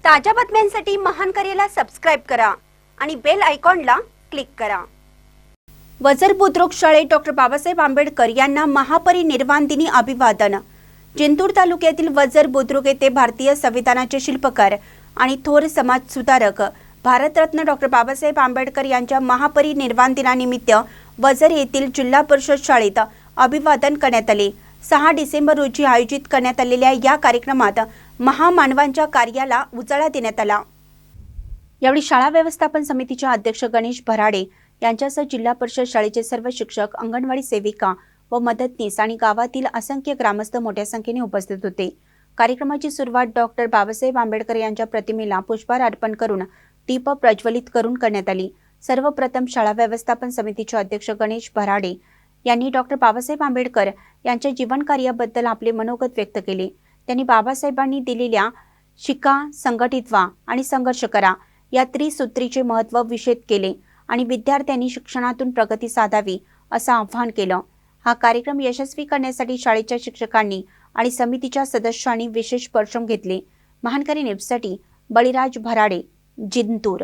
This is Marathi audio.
ताज्या बातम्यांसाठी महान करेला सबस्क्राइब करा आणि बेल आयकॉनला क्लिक करा। वझर बुद्रुक शाळेत डॉक्टर बाबासाहेब आंबेडकर यांना महापरिनिर्वाण दिनी अभिवादन। जिंतूर तालुक्यातील वझर बुद्रुक येथे भारतीय संविधानाचे शिल्पकार आणि थोर समाज सुधारक भारतरत्न डॉक्टर बाबासाहेब आंबेडकर यांच्या महापरिनिर्वाण दिनानिमित्त वझर येथील जिल्हा परिषद शाळेत अभिवादन करण्यात आले। 6 डिसेंबर रोजी आयोजित करण्यात आलेल्या या कार्यक्रमात महामानवांच्या कार्याला उजाळा देण्यात आला। यावेळी शाळा व्यवस्थापन समितीचे अध्यक्ष गणेश भराडे यांच्यासह जिल्हा परिषद शाळेचे सर्व शिक्षक, अंगणवाडी सेविका व मदतनीस आणि गावातील असंख्य ग्रामस्थ मोठ्या संख्येने उपस्थित होते। कार्यक्रमाची सुरुवात डॉक्टर बाबासाहेब आंबेडकर यांच्या प्रतिमेला पुष्पहार अर्पण करून दीप प्रज्वलित करून करण्यात आली। सर्वप्रथम शाळा व्यवस्थापन समितीचे अध्यक्ष गणेश भराडे यांनी डॉक्टर बाबासाहेब आंबेडकर यांच्या जीवन कार्याबद्दल आपले मनोगत व्यक्त केले। त्यांनी बाबासाहेबांनी दिलेल्या शिका, संघटित व्हा आणि संघर्ष करा या त्रिसूत्रीचे महत्त्व विशद केले आणि विद्यार्थ्यांनी शिक्षणातून प्रगती साधावी असं आवाहन केलं। हा कार्यक्रम यशस्वी करण्यासाठी शाळेच्या शिक्षकांनी आणि समितीच्या सदस्यांनी विशेष परिश्रम घेतले। महानकरी न्यूजसाठी बळीराज भराडे, जिंतूर।